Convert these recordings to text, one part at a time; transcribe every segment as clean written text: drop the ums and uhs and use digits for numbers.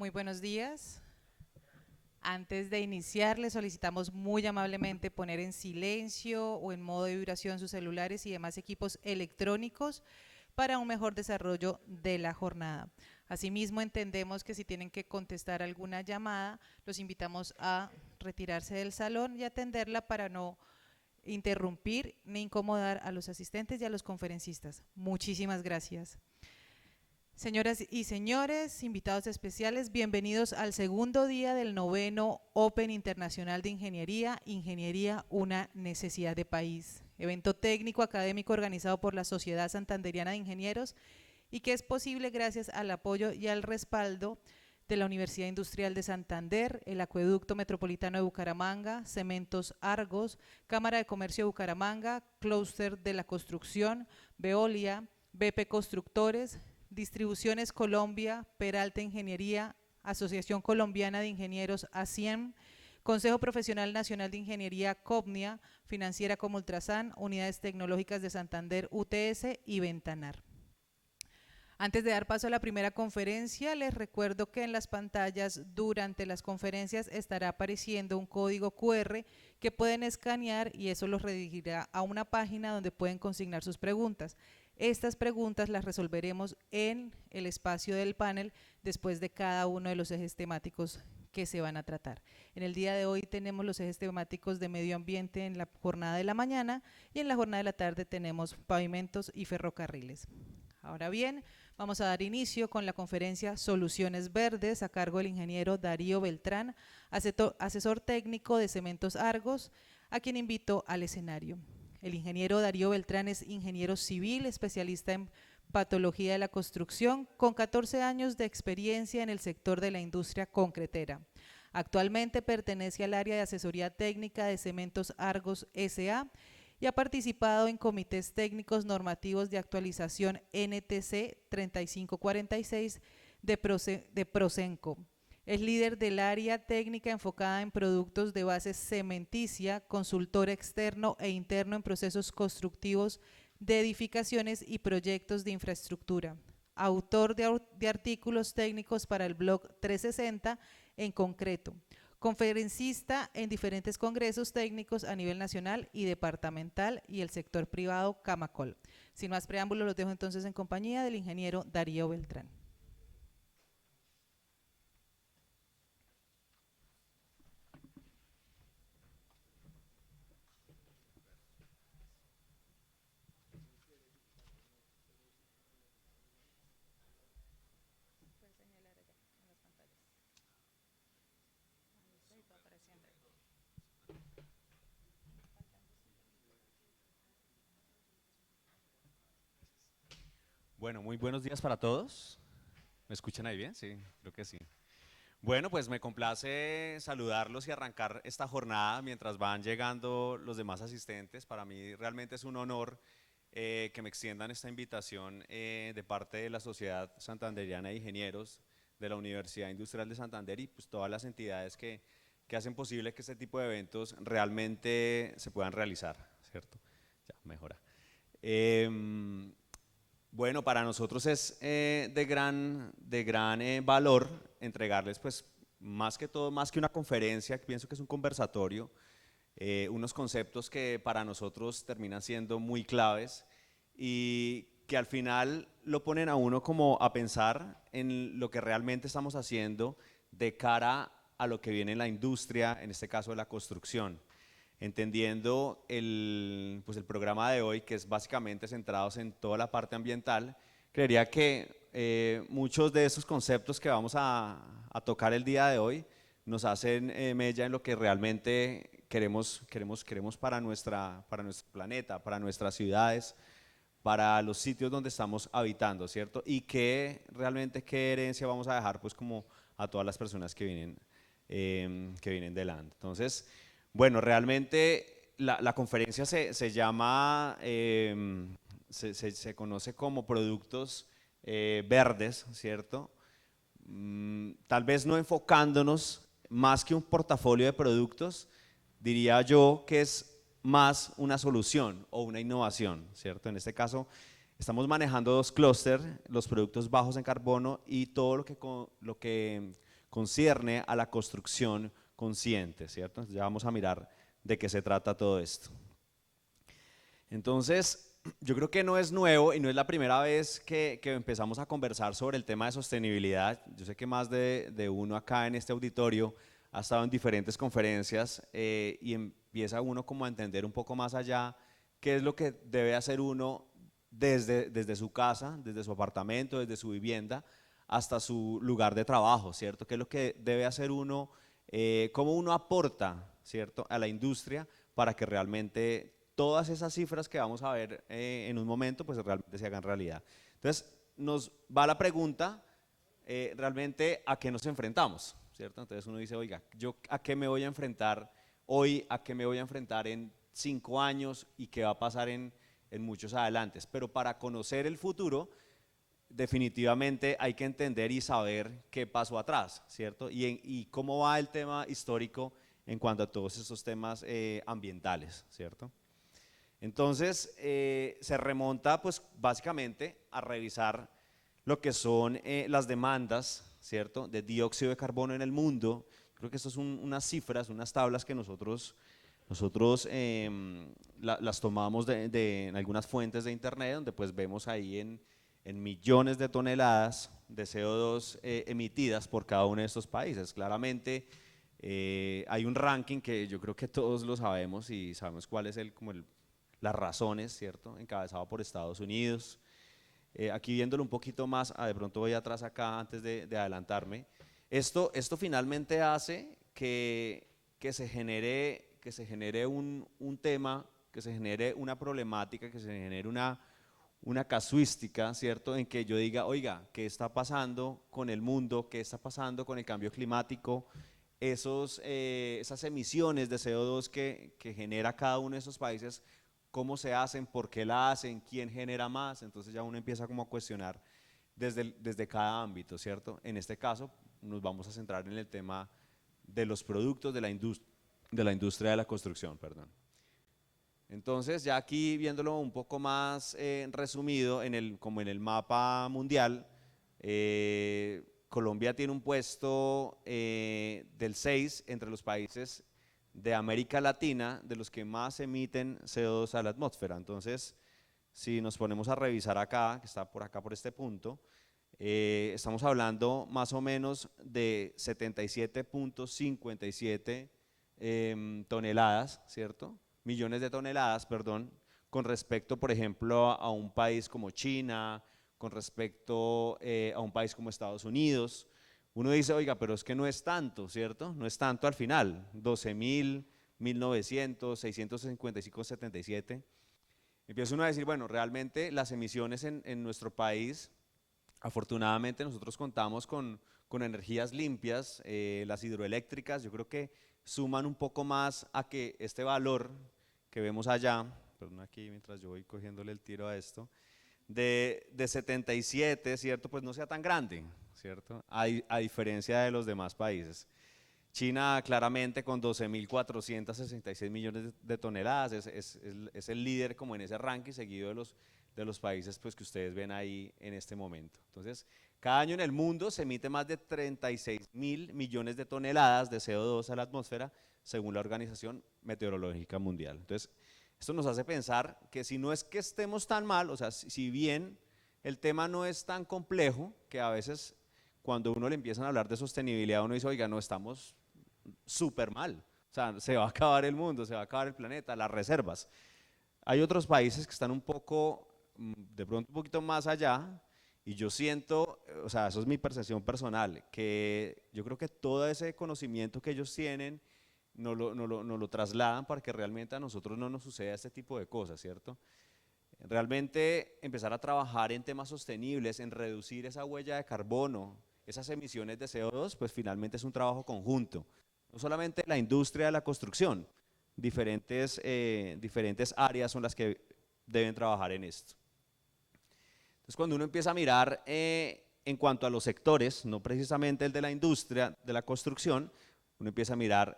Muy buenos días. Antes de iniciar, les solicitamos muy amablemente poner en silencio o en modo de vibración sus celulares y demás equipos electrónicos para un mejor desarrollo de la jornada. Asimismo, entendemos que si tienen que contestar alguna llamada, los invitamos a retirarse del salón y atenderla para no interrumpir ni incomodar a los asistentes y a los conferencistas. Muchísimas gracias. Señoras y señores, invitados especiales, bienvenidos al segundo día del noveno Open Internacional de Ingeniería, Ingeniería, una necesidad de país. Evento técnico académico organizado por la Sociedad Santanderiana de Ingenieros y que es posible gracias al apoyo y al respaldo de la Universidad Industrial de Santander, el Acueducto Metropolitano de Bucaramanga, Cementos Argos, Cámara de Comercio de Bucaramanga, Clúster de la Construcción, Veolia, BP Constructores, Distribuciones Colombia, Peralta Ingeniería, Asociación Colombiana de Ingenieros ASIEM, Consejo Profesional Nacional de Ingeniería COPNIA, Financiera como Ultrasan, Unidades Tecnológicas de Santander UTS y Ventanar. Antes de dar paso a la primera conferencia, les recuerdo que en las pantallas durante las conferencias estará apareciendo un código QR que pueden escanear y eso los redirigirá a una página donde pueden consignar sus preguntas. Estas preguntas las resolveremos en el espacio del panel después de cada uno de los ejes temáticos que se van a tratar. En el día de hoy tenemos los ejes temáticos de medio ambiente en la jornada de la mañana y en la jornada de la tarde tenemos pavimentos y ferrocarriles. Ahora bien, vamos a dar inicio con la conferencia Soluciones Verdes a cargo del ingeniero Darío Beltrán, asesor técnico de Cementos Argos, a quien invito al escenario. El ingeniero Darío Beltrán es ingeniero civil, especialista en patología de la construcción, con 14 años de experiencia en el sector de la industria concretera. Actualmente pertenece al área de asesoría técnica de Cementos Argos S.A., y ha participado en comités técnicos normativos de actualización NTC 3546 de Procenco. Es líder del área técnica enfocada en productos de base cementicia, consultor externo e interno en procesos constructivos de edificaciones y proyectos de infraestructura. Autor de artículos técnicos para el blog 360 en concreto. Conferencista en diferentes congresos técnicos a nivel nacional y departamental y el sector privado Camacol. Sin más preámbulos, los dejo entonces en compañía del ingeniero Darío Beltrán. Bueno, muy buenos días para todos. ¿Me escuchan ahí bien? Sí, creo que sí. Bueno, pues me complace saludarlos y arrancar esta jornada mientras van llegando los demás asistentes. Para mí realmente es un honor que me extiendan esta invitación de parte de la Sociedad Santanderiana de Ingenieros de la Universidad Industrial de Santander y pues todas las entidades que hacen posible que este tipo de eventos realmente se puedan realizar, ¿cierto? Ya, mejora. Bueno, para nosotros es de gran valor entregarles, pues, más que todo, más que una conferencia, pienso que es un conversatorio, unos conceptos que para nosotros terminan siendo muy claves y que al final lo ponen a uno como a pensar en lo que realmente estamos haciendo de cara a lo que viene en la industria, en este caso de la construcción. Entendiendo pues el programa de hoy, que es básicamente centrados en toda la parte ambiental, creería que muchos de esos conceptos que vamos a tocar el día de hoy nos hacen mella en lo que realmente queremos para nuestro planeta, para nuestras ciudades, para los sitios donde estamos habitando, ¿cierto? Y realmente qué herencia vamos a dejar pues como a todas las personas que vienen delante. Entonces, bueno, realmente la conferencia se llama, se conoce como productos verdes, ¿cierto? Tal vez no enfocándonos más que un portafolio de productos, diría yo que es más una solución o una innovación, ¿cierto? En este caso estamos manejando dos clústeres, los productos bajos en carbono y todo lo que concierne a la construcción consciente, ¿cierto? Ya vamos a mirar de qué se trata todo esto. Entonces, yo creo que no es nuevo y no es la primera vez que empezamos a conversar sobre el tema de sostenibilidad. Yo sé que más de uno acá en este auditorio ha estado en diferentes conferencias y empieza uno como a entender un poco más allá qué es lo que debe hacer uno desde su casa, desde su apartamento, desde su vivienda, hasta su lugar de trabajo, ¿cierto? ¿Qué es lo que debe hacer uno, cómo uno aporta, ¿cierto?, a la industria para que realmente todas esas cifras que vamos a ver en un momento, pues realmente se hagan realidad. Entonces, nos va la pregunta, realmente, ¿a qué nos enfrentamos? ¿Cierto? Entonces uno dice, oiga, ¿yo a qué me voy a enfrentar hoy? ¿A qué me voy a enfrentar en 5 años? ¿Y qué va a pasar en muchos adelantes? Pero para conocer el futuro, definitivamente hay que entender y saber qué pasó atrás, ¿cierto? Y cómo va el tema histórico en cuanto a todos esos temas ambientales, ¿cierto? Entonces, se remonta pues básicamente a revisar lo que son las demandas, ¿cierto?, de dióxido de carbono en el mundo. Creo que estas son unas cifras, unas tablas que nosotros las tomamos en algunas fuentes de internet, donde pues vemos ahí en millones de toneladas de CO2 emitidas por cada uno de estos países. Claramente hay un ranking que yo creo que todos lo sabemos y sabemos cuál es las razones, ¿cierto?, encabezado por Estados Unidos. Aquí viéndolo un poquito más, de pronto voy atrás acá antes de adelantarme, esto finalmente hace que se genere un tema, que se genere una problemática, que se genere una casuística, ¿cierto?, en que yo diga, oiga, ¿qué está pasando con el mundo? ¿Qué está pasando con el cambio climático? Esas emisiones de CO2 que genera cada uno de esos países, cómo se hacen, por qué la hacen, quién genera más. Entonces ya uno empieza como a cuestionar desde cada ámbito, ¿cierto? En este caso nos vamos a centrar en el tema de los productos de la industria de la construcción, perdón. Entonces ya aquí viéndolo un poco más resumido, como en el mapa mundial, Colombia tiene un puesto del 6 entre los países de América Latina, de los que más emiten CO2 a la atmósfera. Entonces, si nos ponemos a revisar acá, que está por acá por este punto, estamos hablando más o menos de 77.57 toneladas, ¿cierto? Millones de toneladas, perdón, con respecto, por ejemplo, a un país como China, con respecto a un país como Estados Unidos. Uno dice, oiga, pero es que no es tanto, ¿cierto? No es tanto al final, 12.000, 1.900, 655, 77. Empieza uno a decir, bueno, realmente las emisiones en nuestro país, afortunadamente nosotros contamos con energías limpias, las hidroeléctricas, yo creo que suman un poco más a que este valor que vemos allá, perdón aquí mientras yo voy cogiéndole el tiro a esto, de 77, ¿cierto? Pues no sea tan grande, ¿cierto? A diferencia de los demás países. China claramente con 12.466 millones de toneladas es el líder como en ese ranking, seguido de los países pues, que ustedes ven ahí en este momento. Entonces, cada año en el mundo se emite más de 36.000 millones de toneladas de CO2 a la atmósfera, según la Organización Meteorológica Mundial. Entonces, esto nos hace pensar que si no es que estemos tan mal, o sea, si bien el tema no es tan complejo, que a veces cuando uno le empiezan a hablar de sostenibilidad, uno dice, oiga, no, estamos súper mal, o sea, se va a acabar el mundo, se va a acabar el planeta, las reservas. Hay otros países que están un poco, de pronto un poquito más allá, y yo siento, o sea, eso es mi percepción personal, que yo creo que todo ese conocimiento que ellos tienen, nos lo trasladan para que realmente a nosotros no nos suceda este tipo de cosas, ¿cierto? Realmente empezar a trabajar en temas sostenibles, en reducir esa huella de carbono, esas emisiones de CO2, pues finalmente es un trabajo conjunto. No solamente la industria de la construcción, diferentes áreas son las que deben trabajar en esto. Entonces cuando uno empieza a mirar en cuanto a los sectores, no precisamente el de la industria de la construcción, uno empieza a mirar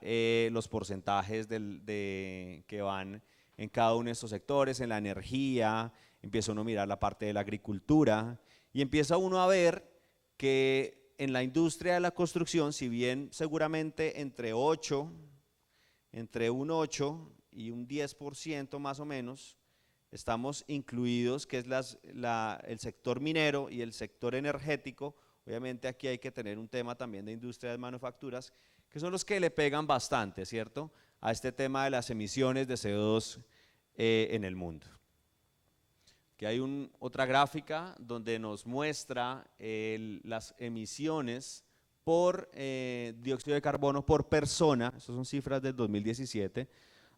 los porcentajes que van en cada uno de estos sectores, en la energía, empieza uno a mirar la parte de la agricultura y empieza uno a ver que en la industria de la construcción, si bien seguramente entre un 8 y un 10% más o menos, estamos incluidos, que es el sector minero y el sector energético. Obviamente aquí hay que tener un tema también de industria de manufacturas, que son los que le pegan bastante, ¿cierto?, a este tema de las emisiones de CO2 en el mundo. Aquí hay otra gráfica donde nos muestra las emisiones por dióxido de carbono por persona. Estas son cifras del 2017,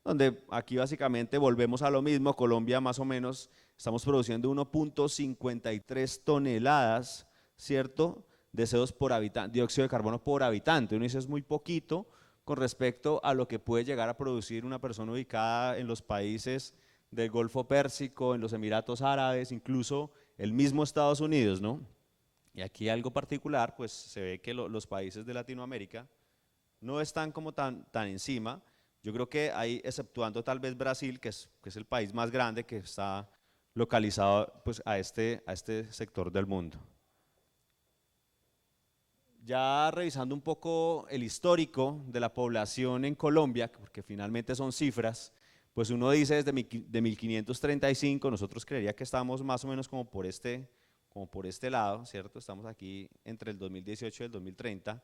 donde aquí básicamente volvemos a lo mismo. Colombia más o menos estamos produciendo 1.53 toneladas, ¿cierto?, de CO2 por habitante, dióxido de carbono por habitante. Uno dice es muy poquito con respecto a lo que puede llegar a producir una persona ubicada en los países del Golfo Pérsico, en los Emiratos Árabes, incluso el mismo Estados Unidos, ¿no? Y aquí algo particular, pues se ve que los países de Latinoamérica no están como tan encima. Yo creo que ahí, exceptuando tal vez Brasil, que es el país más grande que está localizado pues a este sector del mundo. Ya revisando un poco el histórico de la población en Colombia, porque finalmente son cifras, pues uno dice desde 1535, nosotros creería que estamos más o menos como por este lado, ¿cierto? Estamos aquí entre el 2018 y el 2030.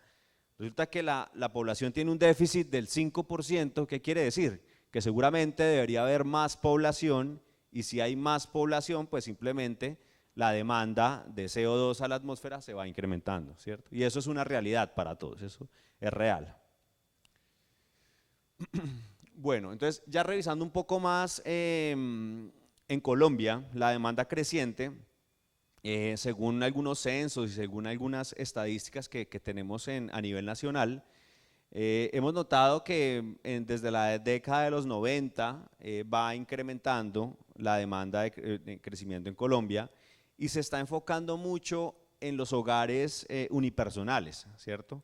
Resulta que la población tiene un déficit del 5%, ¿qué quiere decir? Que seguramente debería haber más población, y si hay más población, pues simplemente la demanda de CO2 a la atmósfera se va incrementando, ¿cierto? Y eso es una realidad para todos, eso es real. Bueno, entonces ya revisando un poco más en Colombia, la demanda creciente, según algunos censos y según algunas estadísticas que tenemos a nivel nacional, hemos notado que desde la década de los 90 va incrementando la demanda de crecimiento en Colombia, y se está enfocando mucho en los hogares unipersonales, ¿cierto?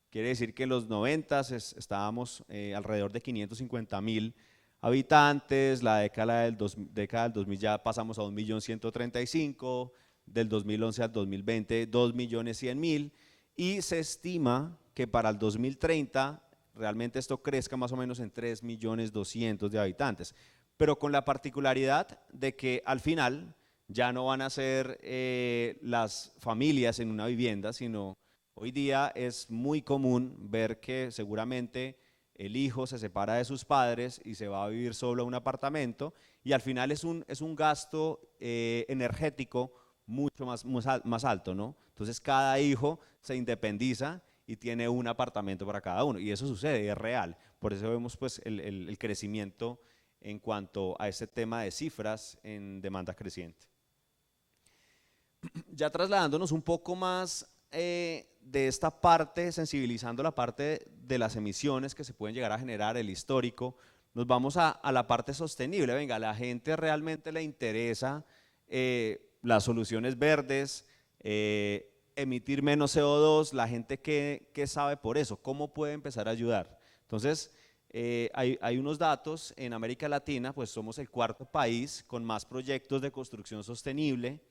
Quiere decir que en los 90 estábamos alrededor de 550.000 habitantes, la década del 2000 ya pasamos a 1.135.000, del 2011 al 2020 2.100.000, y se estima que para el 2030 realmente esto crezca más o menos en 3.200.000 de habitantes, pero con la particularidad de que al final ya no van a ser las familias en una vivienda, sino hoy día es muy común ver que seguramente el hijo se separa de sus padres y se va a vivir solo a un apartamento, y al final es un gasto energético mucho más alto, ¿no? Entonces cada hijo se independiza y tiene un apartamento para cada uno, y eso sucede, es real. Por eso vemos pues el crecimiento en cuanto a este tema de cifras en demanda creciente. Ya trasladándonos un poco más de esta parte, sensibilizando la parte de las emisiones que se pueden llegar a generar, el histórico, nos vamos a la parte sostenible. Venga, a la gente realmente le interesa las soluciones verdes, emitir menos CO2, la gente que sabe por eso, cómo puede empezar a ayudar. Entonces, hay unos datos, en América Latina, pues somos el cuarto país con más proyectos de construcción sostenible,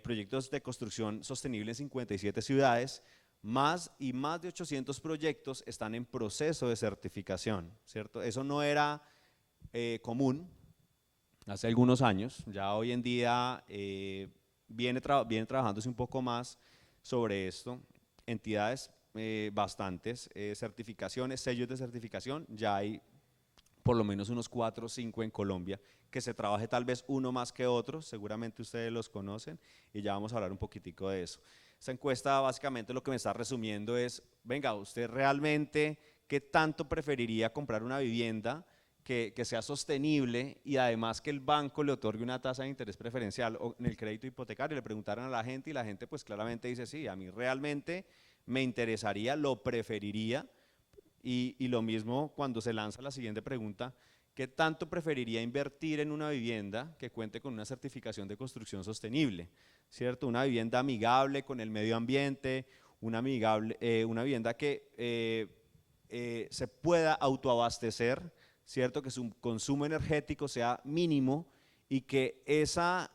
proyectos de construcción sostenible en 57 ciudades, más de 800 proyectos están en proceso de certificación, ¿cierto? Eso no era común hace algunos años, ya hoy en día viene trabajándose un poco más sobre esto, entidades bastantes, certificaciones, sellos de certificación, ya hay por lo menos unos 4 o 5 en Colombia, que se trabaje tal vez uno más que otro, seguramente ustedes los conocen, y ya vamos a hablar un poquitico de eso. Esta encuesta básicamente lo que me está resumiendo es, venga, ¿usted realmente qué tanto preferiría comprar una vivienda que sea sostenible y además que el banco le otorgue una tasa de interés preferencial o en el crédito hipotecario? Le preguntaron a la gente y la gente pues claramente dice, sí, a mí realmente me interesaría, lo preferiría. Y lo mismo cuando se lanza la siguiente pregunta, ¿qué tanto preferiría invertir en una vivienda que cuente con una certificación de construcción sostenible? ¿Cierto? Una vivienda amigable con el medio ambiente, una vivienda que se pueda autoabastecer, ¿cierto? Que su consumo energético sea mínimo, y que esa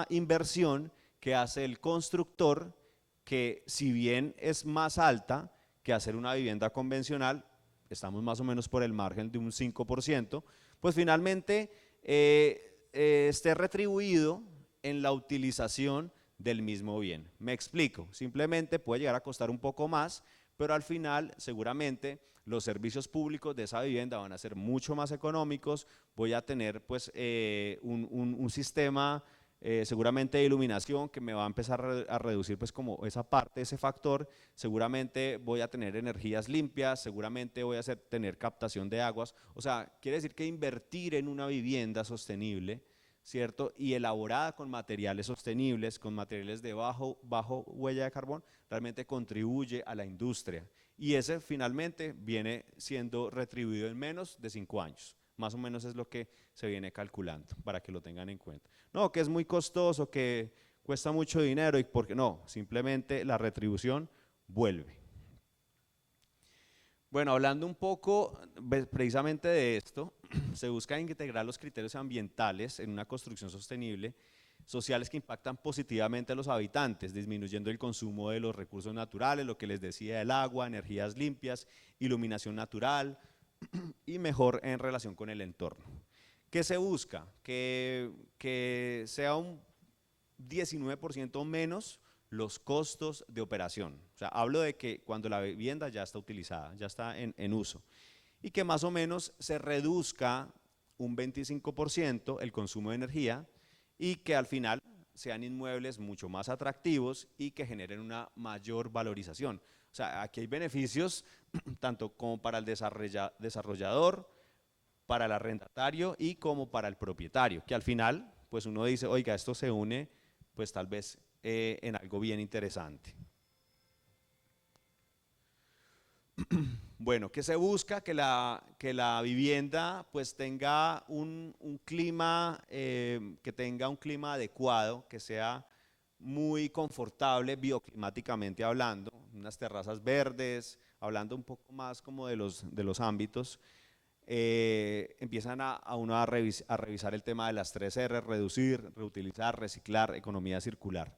inversión que hace el constructor que si bien es más alta que hacer una vivienda convencional, estamos más o menos por el margen de un 5%, pues finalmente esté retribuido en la utilización del mismo bien. Me explico, simplemente puede llegar a costar un poco más, pero al final seguramente los servicios públicos de esa vivienda van a ser mucho más económicos, voy a tener pues un sistema seguramente de iluminación que me va a empezar a reducir pues como esa parte, ese factor, seguramente voy a tener energías limpias, seguramente voy a tener captación de aguas, o sea, quiere decir que invertir en una vivienda sostenible, ¿cierto? Y elaborada con materiales sostenibles, con materiales de bajo huella de carbón, realmente contribuye a la industria. Y ese finalmente viene siendo retribuido en menos de 5 años. Más o menos es lo que se viene calculando, para que lo tengan en cuenta. No, que es muy costoso, que cuesta mucho dinero, y porque no, simplemente la retribución vuelve. Bueno, hablando un poco precisamente de esto, se busca integrar los criterios ambientales en una construcción sostenible, sociales que impactan positivamente a los habitantes, disminuyendo el consumo de los recursos naturales, lo que les decía, el agua, energías limpias, iluminación natural y mejor en relación con el entorno. ¿Qué se busca? Que sea un 19% menos los costos de operación. O sea, hablo de que cuando la vivienda ya está utilizada, ya está en uso, y que más o menos se reduzca un 25% el consumo de energía y que al final sean inmuebles mucho más atractivos y que generen una mayor valorización. O sea, aquí hay beneficios tanto como para el desarrollador, para el arrendatario y como para el propietario, que al final, pues uno dice, oiga, esto se une, pues tal vez en algo bien interesante. Bueno, ¿qué se busca? Que la vivienda pues tenga un clima, que tenga un clima adecuado, que sea muy confortable bioclimáticamente hablando, unas terrazas verdes, hablando un poco más como de los ámbitos. Empiezan a uno a revisar el tema de las 3R, reducir, reutilizar, reciclar, economía circular.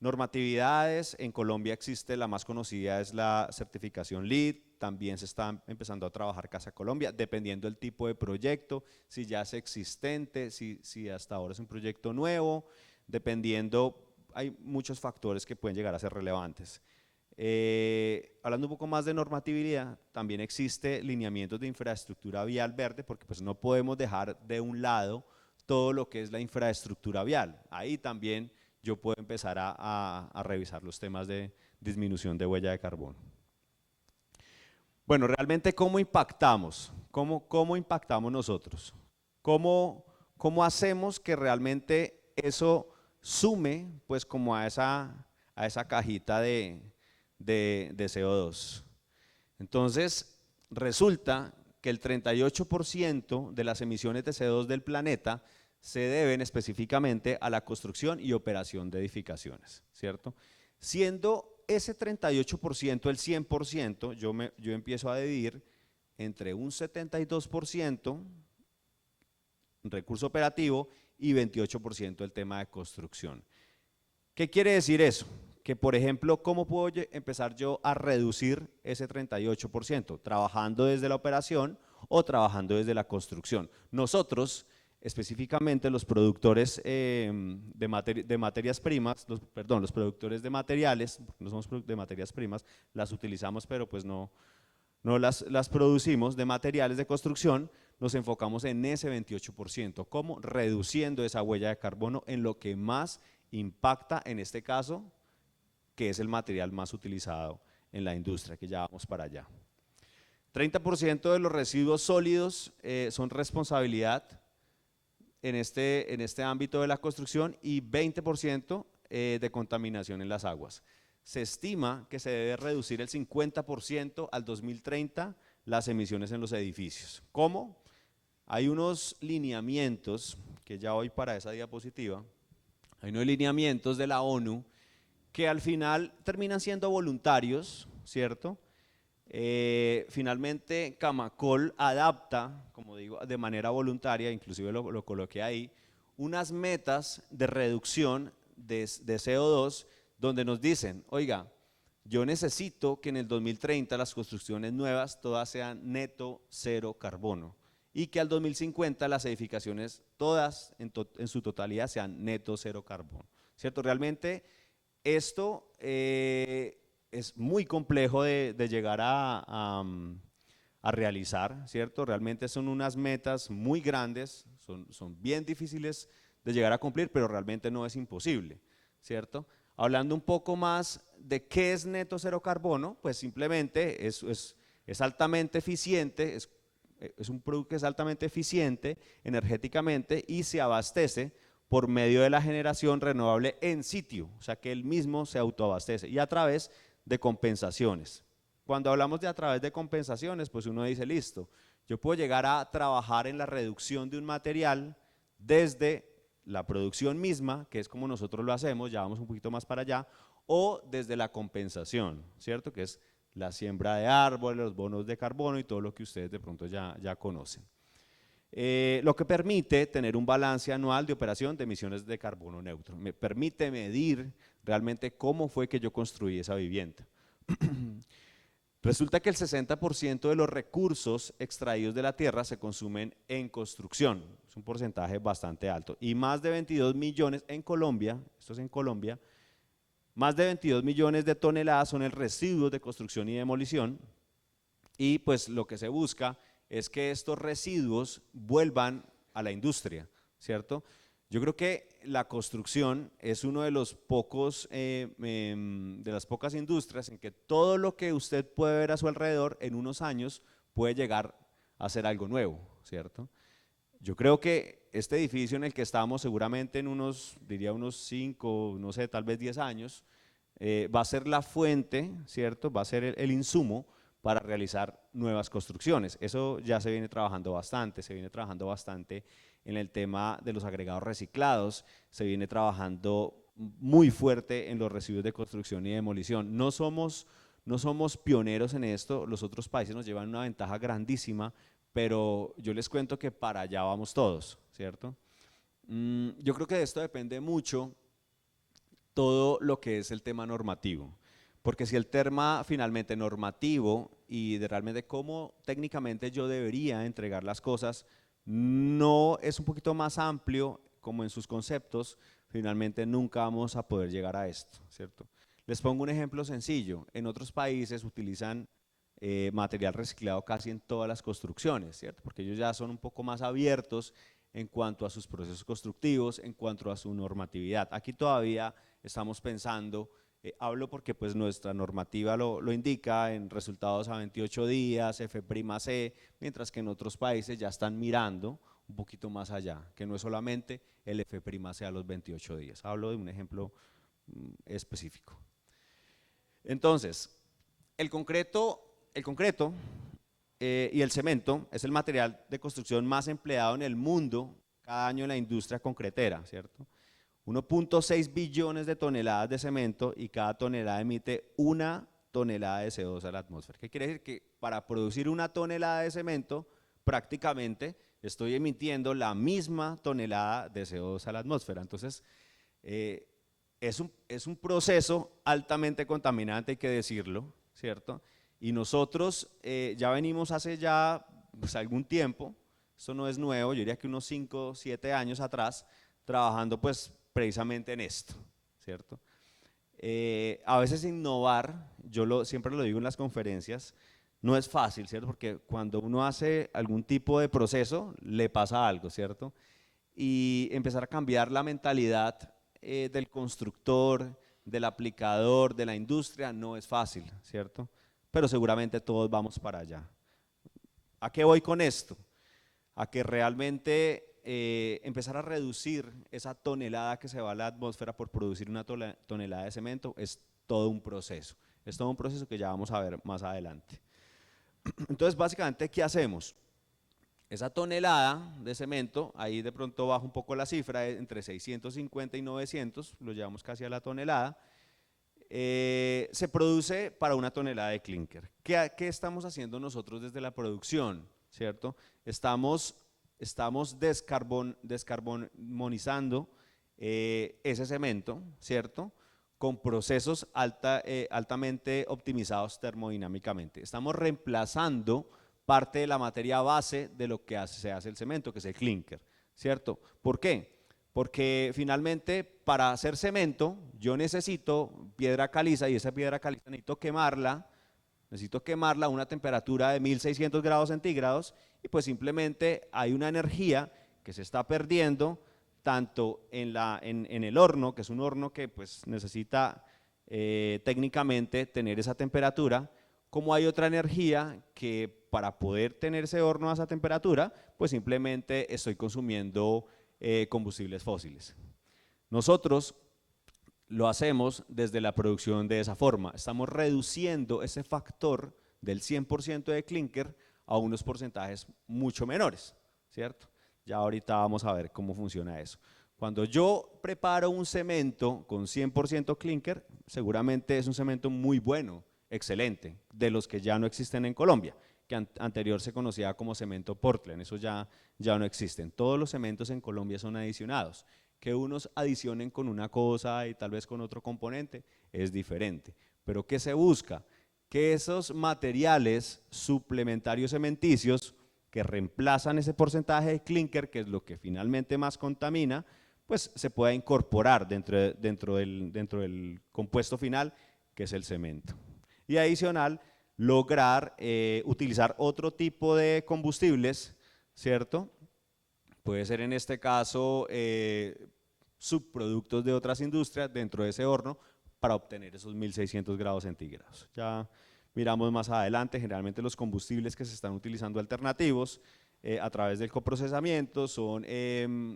Normatividades, en Colombia existe, la más conocida es la certificación LEED, también se está empezando a trabajar Casa Colombia, dependiendo del tipo de proyecto, si ya es existente, si hasta ahora es un proyecto nuevo, dependiendo, hay muchos factores que pueden llegar a ser relevantes. Hablando un poco más de normatividad, también existe lineamientos de infraestructura vial verde, porque pues no podemos dejar de un lado todo lo que es la infraestructura vial. Ahí también yo puedo empezar a revisar los temas de disminución de huella de carbono. Bueno, realmente ¿cómo impactamos? ¿Cómo impactamos nosotros? ¿Cómo hacemos que realmente eso sume pues como a esa cajita de CO2? Entonces, resulta que el 38% de las emisiones de CO2 del planeta se deben específicamente a la construcción y operación de edificaciones, ¿cierto? Siendo ese 38% el 100%, yo empiezo a dividir entre un 72% recurso operativo y 28% el tema de construcción. ¿Qué quiere decir eso? Que, por ejemplo, ¿cómo puedo empezar yo a reducir ese 38%? Trabajando desde la operación o trabajando desde la construcción. Nosotros, específicamente los productores de materias primas, los productores de materiales, no somos de materias primas, las utilizamos pero pues no las producimos, de materiales de construcción, nos enfocamos en ese 28%, ¿cómo? Reduciendo esa huella de carbono en lo que más impacta, en este caso, que es el material más utilizado en la industria, que ya vamos para allá. 30% de los residuos sólidos son responsabilidad en este ámbito de la construcción y 20% de contaminación en las aguas. Se estima que se debe reducir el 50% al 2030 las emisiones en los edificios. ¿Cómo? Hay unos lineamientos, que ya voy para esa diapositiva, hay unos lineamientos de la ONU que al final terminan siendo voluntarios, ¿cierto? Finalmente Camacol adapta, como digo, de manera voluntaria, inclusive lo coloqué ahí, unas metas de reducción de CO2 donde nos dicen, oiga, yo necesito que en el 2030 las construcciones nuevas todas sean neto cero carbono y que al 2050 las edificaciones todas en su totalidad sean neto cero carbono, ¿cierto? Realmente esto es muy complejo de llegar a realizar, ¿cierto? Realmente son unas metas muy grandes, son bien difíciles de llegar a cumplir, pero realmente no es imposible, ¿cierto? Hablando un poco más de qué es neto cero carbono, pues simplemente es altamente eficiente, es un producto que es altamente eficiente energéticamente y se abastece por medio de la generación renovable en sitio, o sea que él mismo se autoabastece y a través de compensaciones. Cuando hablamos de a través de compensaciones, pues uno dice, listo, yo puedo llegar a trabajar en la reducción de un material desde la producción misma, que es como nosotros lo hacemos, ya vamos un poquito más para allá, o desde la compensación, ¿cierto? Que es la siembra de árboles, los bonos de carbono y todo lo que ustedes de pronto ya conocen. Lo que permite tener un balance anual de operación de emisiones de carbono neutro. Me permite medir realmente cómo fue que yo construí esa vivienda. Resulta que el 60% de los recursos extraídos de la tierra se consumen en construcción, es un porcentaje bastante alto, y más de 22 millones en Colombia, esto es en Colombia, más de 22 millones de toneladas son el residuo de construcción y demolición, y pues lo que se busca es que estos residuos vuelvan a la industria, ¿cierto? Yo creo que la construcción es uno de los pocos, de las pocas industrias en que todo lo que usted puede ver a su alrededor en unos años puede llegar a ser algo nuevo, ¿cierto? Yo creo que este edificio en el que estamos seguramente en unos, diría unos 5, no sé, tal vez 10 años, va a ser la fuente, ¿cierto? Va a ser el insumo para realizar nuevas construcciones. Eso ya se viene trabajando bastante en el tema de los agregados reciclados, se viene trabajando muy fuerte en los residuos de construcción y demolición. No somos pioneros en esto, los otros países nos llevan una ventaja grandísima, pero yo les cuento que para allá vamos todos, ¿cierto? Yo creo que de esto depende mucho todo lo que es el tema normativo. Porque si el tema finalmente normativo y de realmente cómo técnicamente yo debería entregar las cosas no es un poquito más amplio como en sus conceptos, finalmente nunca vamos a poder llegar a esto, ¿cierto? Les pongo un ejemplo sencillo. En otros países utilizan material reciclado casi en todas las construcciones, ¿cierto? Porque ellos ya son un poco más abiertos en cuanto a sus procesos constructivos, en cuanto a su normatividad. Aquí todavía estamos pensando, hablo porque pues nuestra normativa lo indica en resultados a 28 días, F''C, mientras que en otros países ya están mirando un poquito más allá, que no es solamente el F''C a los 28 días. Hablo de un ejemplo específico. Entonces, el concreto y el cemento es el material de construcción más empleado en el mundo cada año en la industria concretera, ¿cierto? 1.6 billones de toneladas de cemento y cada tonelada emite 1 tonelada de CO2 a la atmósfera. ¿Qué quiere decir? Que para producir 1 tonelada de cemento prácticamente estoy emitiendo la misma tonelada de CO2 a la atmósfera. Entonces, es un proceso altamente contaminante, hay que decirlo, ¿cierto? Y nosotros ya venimos hace ya pues, algún tiempo, esto no es nuevo, yo diría que unos 5 o 7 años atrás, trabajando pues precisamente en esto, ¿cierto? A veces innovar, siempre lo digo en las conferencias, no es fácil, ¿cierto? Porque cuando uno hace algún tipo de proceso, le pasa algo, ¿cierto? Y empezar a cambiar la mentalidad del constructor, del aplicador, de la industria, no es fácil, ¿cierto? Pero seguramente todos vamos para allá. ¿A qué voy con esto? A que realmente empezar a reducir esa tonelada que se va a la atmósfera por producir 1 tonelada de cemento es todo un proceso. Es todo un proceso que ya vamos a ver más adelante. Entonces, básicamente, ¿qué hacemos? Esa tonelada de cemento, ahí de pronto baja un poco la cifra, entre 650 y 900, lo llevamos casi a la tonelada, se produce para 1 tonelada de clinker. ¿Qué estamos haciendo nosotros desde la producción? ¿Cierto? Estamos descarbonizando ese cemento, ¿cierto? con procesos altamente optimizados termodinámicamente. Estamos reemplazando parte de la materia base de lo que se hace el cemento, que es el clinker, ¿cierto? ¿Por qué? Porque finalmente para hacer cemento yo necesito piedra caliza y esa piedra caliza necesito quemarla a una temperatura de 1600 grados centígrados y pues simplemente hay una energía que se está perdiendo tanto en el horno, que es un horno que pues necesita técnicamente tener esa temperatura, como hay otra energía que para poder tener ese horno a esa temperatura, pues simplemente estoy consumiendo combustibles fósiles. Nosotros lo hacemos desde la producción de esa forma. Estamos reduciendo ese factor del 100% de clinker a unos porcentajes mucho menores, ¿cierto? Ya ahorita vamos a ver cómo funciona eso. Cuando yo preparo un cemento con 100% clinker, seguramente es un cemento muy bueno, excelente, de los que ya no existen en Colombia, que anterior se conocía como cemento Portland, eso ya no existen. Todos los cementos en Colombia son adicionados. Que unos adicionen con una cosa y tal vez con otro componente es diferente. Pero ¿qué se busca? Que esos materiales suplementarios cementicios que reemplazan ese porcentaje de clinker, que es lo que finalmente más contamina, pues se pueda incorporar dentro del compuesto final, que es el cemento. Y adicional, lograr utilizar otro tipo de combustibles, ¿cierto? Puede ser en este caso subproductos de otras industrias dentro de ese horno para obtener esos 1600 grados centígrados. Ya miramos más adelante, generalmente los combustibles que se están utilizando alternativos a través del coprocesamiento son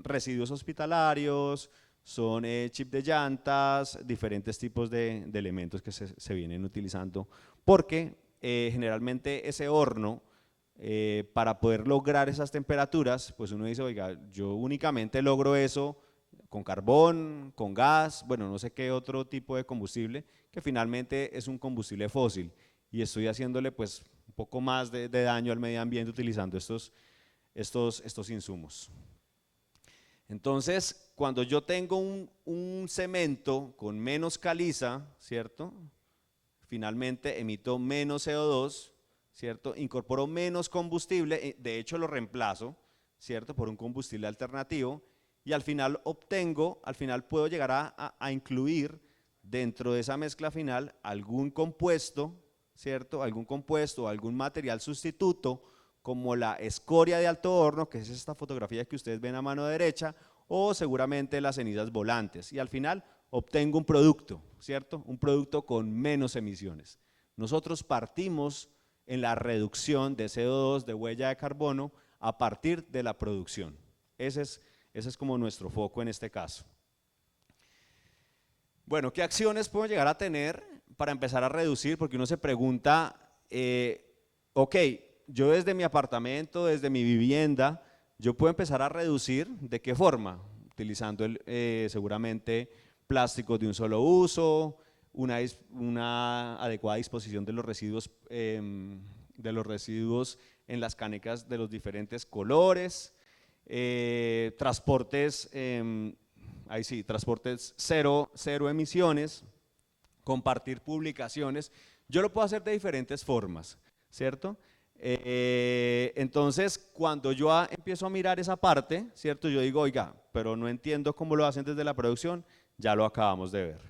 residuos hospitalarios, son chip de llantas, diferentes tipos de elementos que se vienen utilizando, porque generalmente ese horno, para poder lograr esas temperaturas, pues uno dice, oiga, yo únicamente logro eso con carbón, con gas, bueno, no sé qué otro tipo de combustible, que finalmente es un combustible fósil, y estoy haciéndole pues un poco más de daño al medio ambiente utilizando estos insumos. Entonces, cuando yo tengo un cemento con menos caliza, ¿cierto? Finalmente emito menos CO2, ¿cierto? Incorporo menos combustible, de hecho lo reemplazo, ¿cierto? Por un combustible alternativo y al final puedo llegar a incluir dentro de esa mezcla final algún compuesto, ¿cierto? Algún compuesto o algún material sustituto como la escoria de alto horno, que es esta fotografía que ustedes ven a mano derecha, o seguramente las cenizas volantes y al final obtengo un producto, ¿cierto? Un producto con menos emisiones. Nosotros partimos en la reducción de CO2, de huella de carbono, a partir de la producción. Ese es como nuestro foco en este caso. Bueno, ¿qué acciones puedo llegar a tener para empezar a reducir? Porque uno se pregunta, ok, yo desde mi apartamento, desde mi vivienda, yo puedo empezar a reducir, ¿de qué forma? Utilizando seguramente plásticos de un solo uso, una adecuada disposición de los residuos en las canecas de los diferentes colores, transportes, transportes cero emisiones, compartir publicaciones. Yo lo puedo hacer de diferentes formas, ¿cierto? Entonces, cuando yo empiezo a mirar esa parte, ¿cierto? Yo digo, oiga, pero no entiendo cómo lo hacen desde la producción, ya lo acabamos de ver.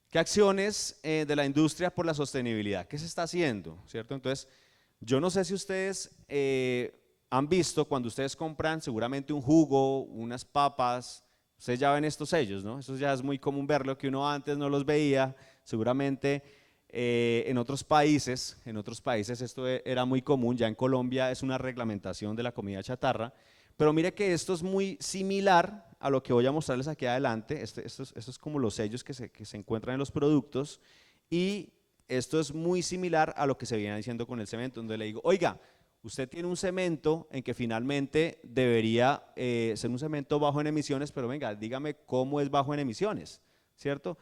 ¿Qué acciones de la industria por la sostenibilidad? ¿Qué se está haciendo? ¿Cierto? Entonces, yo no sé si ustedes han visto cuando ustedes compran seguramente un jugo, unas papas, ustedes ya ven estos sellos, ¿no? Eso ya es muy común verlo, que uno antes no los veía, seguramente en otros países esto era muy común, ya en Colombia es una reglamentación de la comida chatarra, pero mire que esto es muy similar a lo que voy a mostrarles aquí adelante. Estos es como los sellos que se encuentran en los productos y esto es muy similar a lo que se viene diciendo con el cemento, donde le digo, oiga, usted tiene un cemento en que finalmente debería ser un cemento bajo en emisiones, pero venga, dígame cómo es bajo en emisiones, ¿cierto?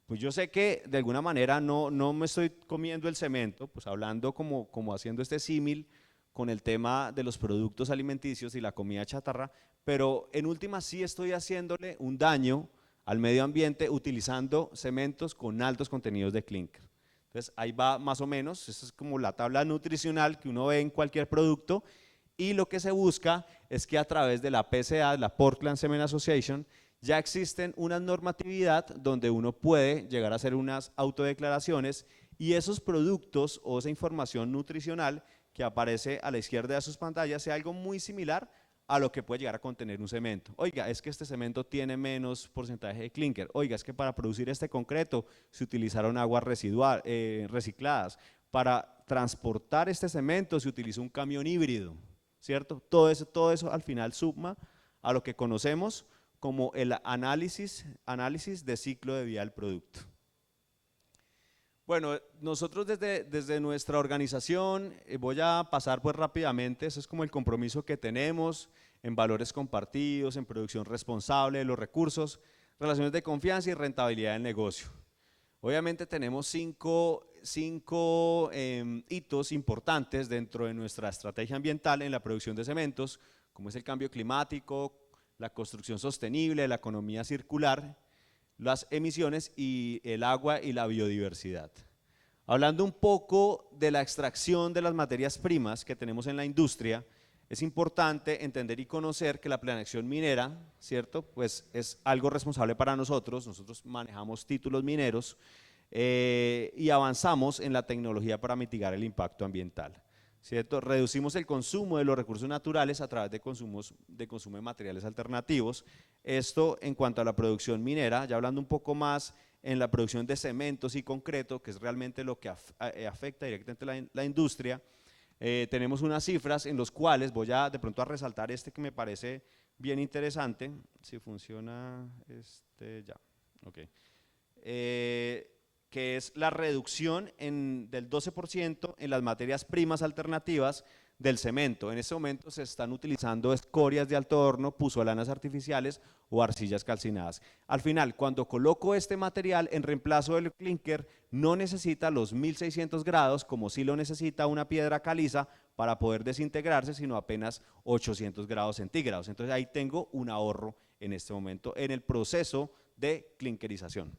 Pues yo sé que de alguna manera no me estoy comiendo el cemento, pues hablando como haciendo este símil con el tema de los productos alimenticios y la comida chatarra, pero en última sí estoy haciéndole un daño al medio ambiente utilizando cementos con altos contenidos de clínker. Entonces ahí va más o menos, esa es como la tabla nutricional que uno ve en cualquier producto, y lo que se busca es que a través de la PCA, la Portland Cement Association, ya existen una normatividad donde uno puede llegar a hacer unas autodeclaraciones y esos productos o esa información nutricional que aparece a la izquierda de sus pantallas sea algo muy similar a lo que puede llegar a contener un cemento. Oiga, es que este cemento tiene menos porcentaje de clínker. Oiga, es que para producir este concreto se utilizaron aguas recicladas. Para transportar este cemento se utiliza un camión híbrido, ¿cierto? Todo eso al final suma a lo que conocemos como el análisis de ciclo de vida del producto. Bueno, nosotros desde nuestra organización, voy a pasar pues rápidamente, ese es como el compromiso que tenemos en valores compartidos, en producción responsable de los recursos, relaciones de confianza y rentabilidad del negocio. Obviamente tenemos cinco hitos importantes dentro de nuestra estrategia ambiental en la producción de cementos, como es el cambio climático, la construcción sostenible, la economía circular, las emisiones y el agua y la biodiversidad. Hablando un poco de la extracción de las materias primas que tenemos en la industria, es importante entender y conocer que la planeación minera, ¿cierto? Pues es algo responsable para nosotros manejamos títulos mineros y avanzamos en la tecnología para mitigar el impacto ambiental, ¿cierto? Reducimos el consumo de los recursos naturales a través de consumo de materiales alternativos. Esto en cuanto a la producción minera, ya hablando un poco más en la producción de cementos y concreto, que es realmente lo que afecta directamente la industria, tenemos unas cifras en las cuales voy de pronto a resaltar este que me parece bien interesante, si funciona ya, ok. Que es la reducción del 12% en las materias primas alternativas del cemento. En este momento se están utilizando escorias de alto horno, puzolanas artificiales o arcillas calcinadas. Al final, cuando coloco este material en reemplazo del clínker, no necesita los 1600 grados, como sí lo necesita una piedra caliza para poder desintegrarse, sino apenas 800 grados centígrados. Entonces ahí tengo un ahorro en este momento en el proceso de clinkerización.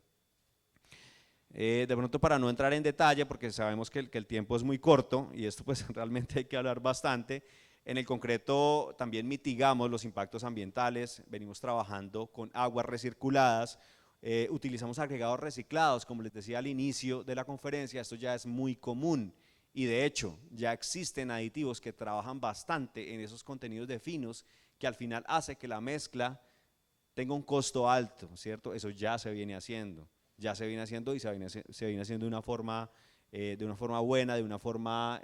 De pronto, para no entrar en detalle, porque sabemos que el tiempo es muy corto y esto pues realmente hay que hablar bastante, en el concreto también mitigamos los impactos ambientales, venimos trabajando con aguas recirculadas, utilizamos agregados reciclados, como les decía al inicio de la conferencia, esto ya es muy común y de hecho ya existen aditivos que trabajan bastante en esos contenidos de finos que al final hace que la mezcla tenga un costo alto, ¿cierto? Eso ya se viene haciendo. Ya se viene haciendo y se viene haciendo de una forma buena, de una forma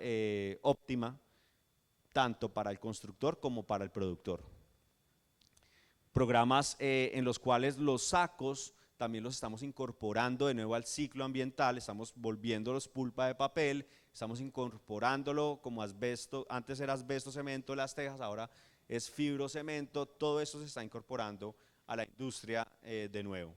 óptima, tanto para el constructor como para el productor. Programas en los cuales los sacos también los estamos incorporando de nuevo al ciclo ambiental, estamos volviéndolos pulpa de papel, estamos incorporándolo como asbesto, antes era asbesto cemento, las tejas, ahora es fibrocemento, todo eso se está incorporando a la industria de nuevo.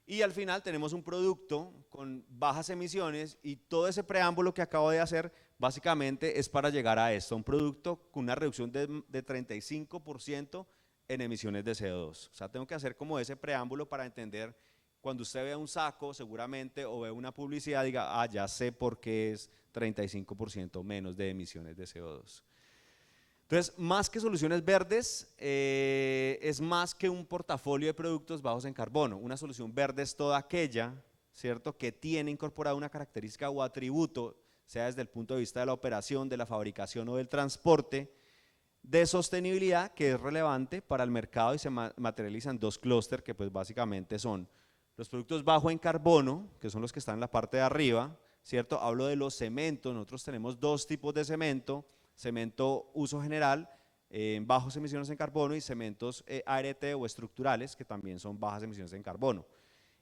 Y al final tenemos un producto con bajas emisiones y todo ese preámbulo que acabo de hacer básicamente es para llegar a esto, un producto con una reducción de 35% en emisiones de CO2. O sea, tengo que hacer como ese preámbulo para entender, cuando usted vea un saco seguramente o ve una publicidad, diga, ah, ya sé por qué es 35% menos de emisiones de CO2. Entonces, más que soluciones verdes, es más que un portafolio de productos bajos en carbono. Una solución verde es toda aquella, ¿cierto?, que tiene incorporada una característica o atributo, sea desde el punto de vista de la operación, de la fabricación o del transporte, de sostenibilidad, que es relevante para el mercado y se materializa en dos clústeres que pues básicamente son los productos bajos en carbono, que son los que están en la parte de arriba, ¿cierto? Hablo de los cementos, nosotros tenemos dos tipos de cemento uso general, bajos emisiones en carbono, y cementos ART o estructurales, que también son bajas emisiones en carbono.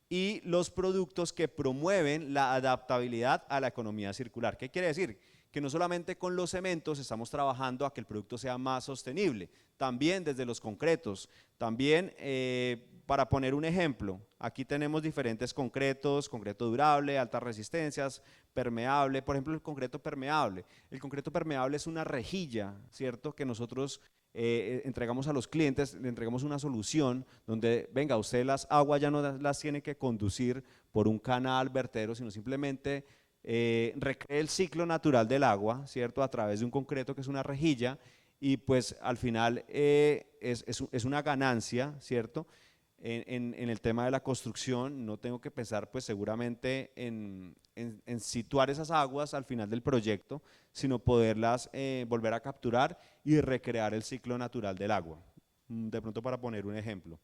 Y los productos que promueven la adaptabilidad a la economía circular. ¿Qué quiere decir? Que no solamente con los cementos estamos trabajando a que el producto sea más sostenible, también desde los concretos, también para poner un ejemplo, aquí tenemos diferentes concretos, concreto durable, altas resistencias, permeable, por ejemplo el concreto permeable es una rejilla, ¿cierto?, que nosotros entregamos a los clientes, le entregamos una solución donde, venga, usted las aguas ya no las tiene que conducir por un canal vertedero, sino simplemente recree el ciclo natural del agua, ¿cierto? A través de un concreto que es una rejilla, y pues al final es una ganancia, ¿cierto? En el tema de la construcción no tengo que pensar pues seguramente en situar esas aguas al final del proyecto, sino poderlas volver a capturar y recrear el ciclo natural del agua. De pronto, para poner un ejemplo.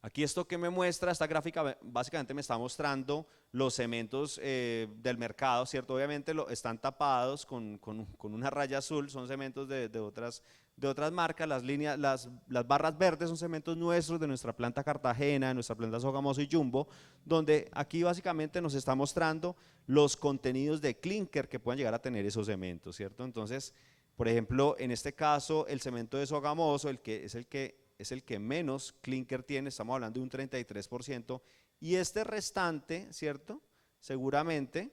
Aquí esto que me muestra, esta gráfica básicamente me está mostrando los cementos del mercado, ¿cierto? Obviamente están tapados con una raya azul, son cementos de otras marcas. Las barras verdes son cementos nuestros, de nuestra planta Cartagena, de nuestra planta Sogamoso y Jumbo, donde aquí básicamente nos está mostrando los contenidos de clinker que puedan llegar a tener esos cementos, ¿cierto? Entonces, por ejemplo, en este caso, el cemento de Sogamoso, es el que menos clinker tiene, estamos hablando de un 33%, y este restante, ¿cierto? Seguramente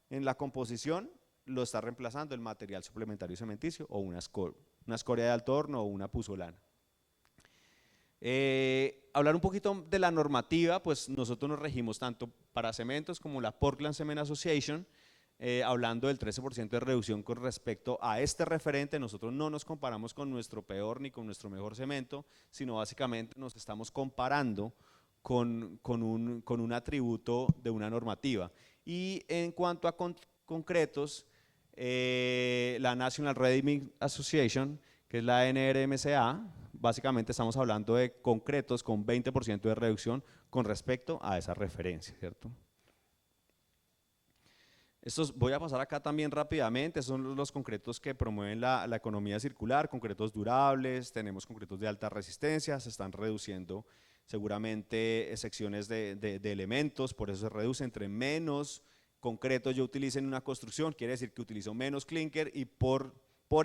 en la composición lo está reemplazando el material suplementario cementicio o una escoria de alto horno o una puzolana. Hablar un poquito de la normativa, pues nosotros nos regimos tanto para cementos como la Portland Cement Association, hablando del 13% de reducción con respecto a este referente. Nosotros no nos comparamos con nuestro peor ni con nuestro mejor cemento, sino básicamente nos estamos comparando con un atributo de una normativa. Y en cuanto a concretos, la National Ready Mix Association, que es la NRMCA, básicamente estamos hablando de concretos con 20% de reducción con respecto a esa referencia, ¿cierto? Estos voy a pasar acá también rápidamente, son los concretos que promueven la economía circular, concretos durables, tenemos concretos de alta resistencia, se están reduciendo seguramente secciones de elementos, por eso se reduce. Entre menos concreto yo utilice en una construcción, quiere decir que utilizo menos clinker y por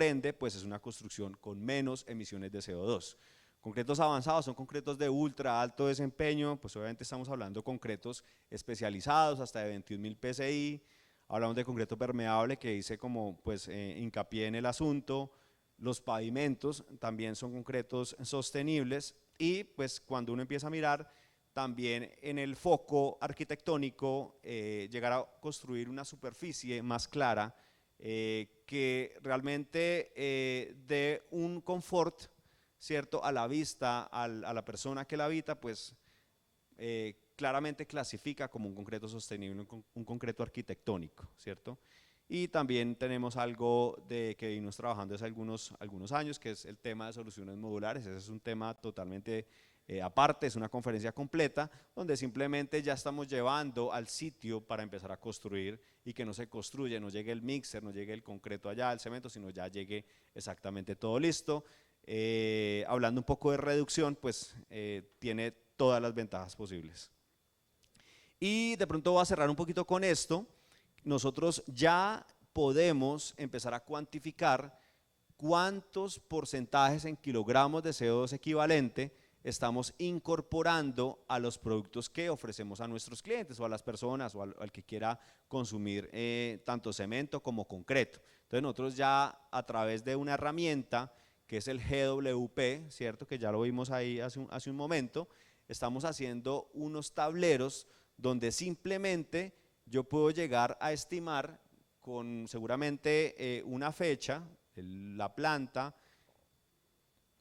ende pues es una construcción con menos emisiones de CO2. Concretos avanzados son concretos de ultra alto desempeño, pues obviamente estamos hablando de concretos especializados hasta de 21.000 PSI. Hablamos de concreto permeable, que hice como pues hincapié en el asunto. Los pavimentos también son concretos sostenibles, y pues cuando uno empieza a mirar también en el foco arquitectónico, llegar a construir una superficie más clara que realmente dé un confort, ¿cierto?, a la vista, a la persona que la habita, pues claramente clasifica como un concreto sostenible, un concreto arquitectónico, ¿cierto? Y también tenemos algo que venimos trabajando hace algunos años, que es el tema de soluciones modulares. Ese es un tema totalmente aparte, es una conferencia completa, donde simplemente ya estamos llevando al sitio para empezar a construir, y que no se construye, no llegue el mixer, no llegue el concreto allá, el cemento, sino ya llegue exactamente todo listo. Hablando un poco de reducción, pues tiene todas las ventajas posibles. Y de pronto voy a cerrar un poquito con esto. Nosotros ya podemos empezar a cuantificar cuántos porcentajes en kilogramos de CO2 equivalente estamos incorporando a los productos que ofrecemos a nuestros clientes o a las personas o al que quiera consumir tanto cemento como concreto. Entonces nosotros ya a través de una herramienta que es el GWP, ¿cierto?, que ya lo vimos ahí hace un momento, estamos haciendo unos tableros donde simplemente yo puedo llegar a estimar con seguramente una fecha, la planta,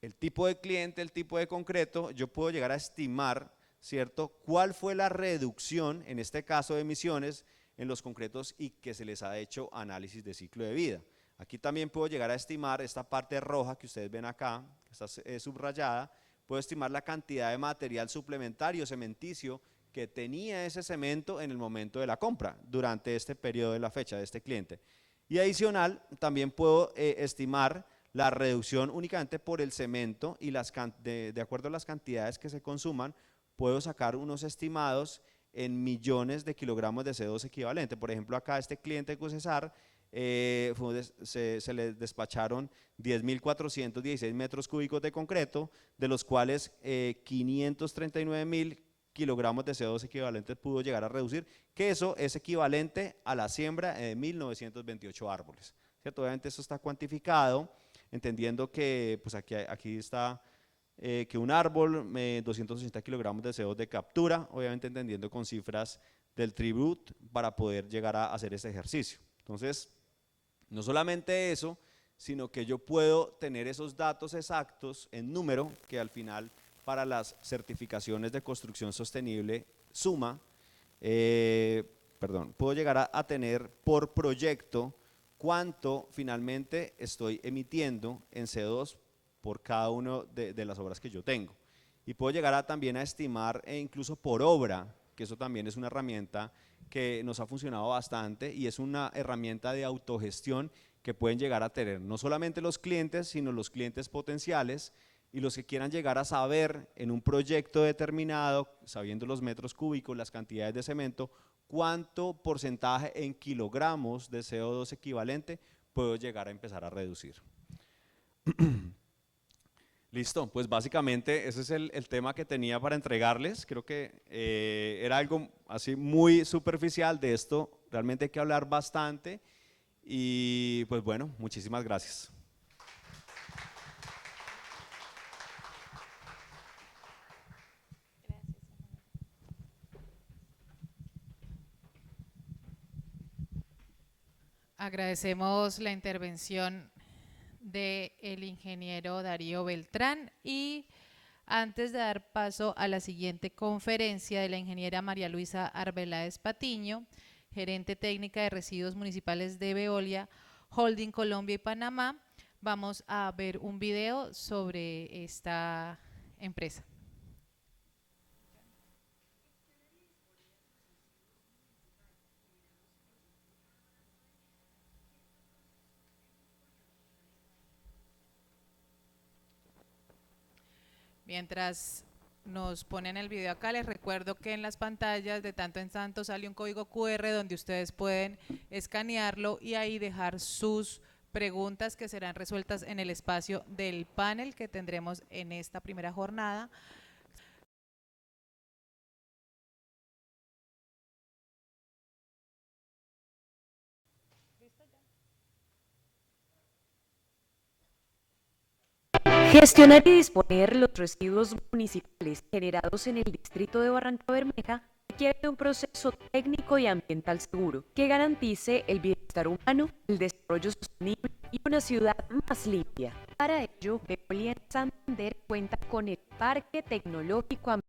el tipo de cliente, el tipo de concreto. Yo puedo llegar a estimar, ¿cierto?, cuál fue la reducción, en este caso de emisiones, en los concretos, y que se les ha hecho análisis de ciclo de vida. Aquí también puedo llegar a estimar esta parte roja que ustedes ven acá, que está subrayada. Puedo estimar la cantidad de material suplementario cementicio que tenía ese cemento en el momento de la compra, durante este periodo de la fecha de este cliente. Y adicional, también puedo estimar la reducción únicamente por el cemento, y de acuerdo a las cantidades que se consuman, puedo sacar unos estimados en millones de kilogramos de CO2 equivalente. Por ejemplo, acá este cliente Cusesar, se le despacharon 10.416 metros cúbicos de concreto, de los cuales 539.000 kilogramos de CO2 equivalentes pudo llegar a reducir, que eso es equivalente a la siembra de 1.928 árboles, ¿cierto? Obviamente esto está cuantificado. entendiendo que pues aquí está que un árbol, 280 kilogramos de CO2 de captura, obviamente entendiendo con cifras del Tribut para poder llegar a hacer ese ejercicio. Entonces, no solamente eso, sino que yo puedo tener esos datos exactos en número que al final para las certificaciones de construcción sostenible suma, puedo llegar a tener por proyecto cuánto finalmente estoy emitiendo en CO2 por cada una de las obras que yo tengo. Y puedo llegar también a estimar incluso por obra, que eso también es una herramienta que nos ha funcionado bastante y es una herramienta de autogestión que pueden llegar a tener no solamente los clientes, sino los clientes potenciales y los que quieran llegar a saber en un proyecto determinado, sabiendo los metros cúbicos, las cantidades de cemento, cuánto porcentaje en kilogramos de CO2 equivalente puedo llegar a empezar a reducir. Listo, pues básicamente ese es el tema que tenía para entregarles. Creo que era algo así muy superficial. De esto realmente hay que hablar bastante y pues bueno, muchísimas gracias. Agradecemos la intervención del ingeniero Darío Beltrán y antes de dar paso a la siguiente conferencia de la ingeniera María Luisa Arbeláez Patiño, gerente técnica de residuos municipales de Veolia, Holding Colombia y Panamá, vamos a ver un video sobre esta empresa. Mientras nos ponen el video acá, les recuerdo que en las pantallas de tanto en tanto sale un código QR donde ustedes pueden escanearlo y ahí dejar sus preguntas que serán resueltas en el espacio del panel que tendremos en esta primera jornada. Gestionar y disponer los residuos municipales generados en el distrito de Barranca Bermeja requiere un proceso técnico y ambiental seguro que garantice el bienestar humano, el desarrollo sostenible y una ciudad más limpia. Para ello, Veolia en Santander cuenta con el Parque Tecnológico Ambiental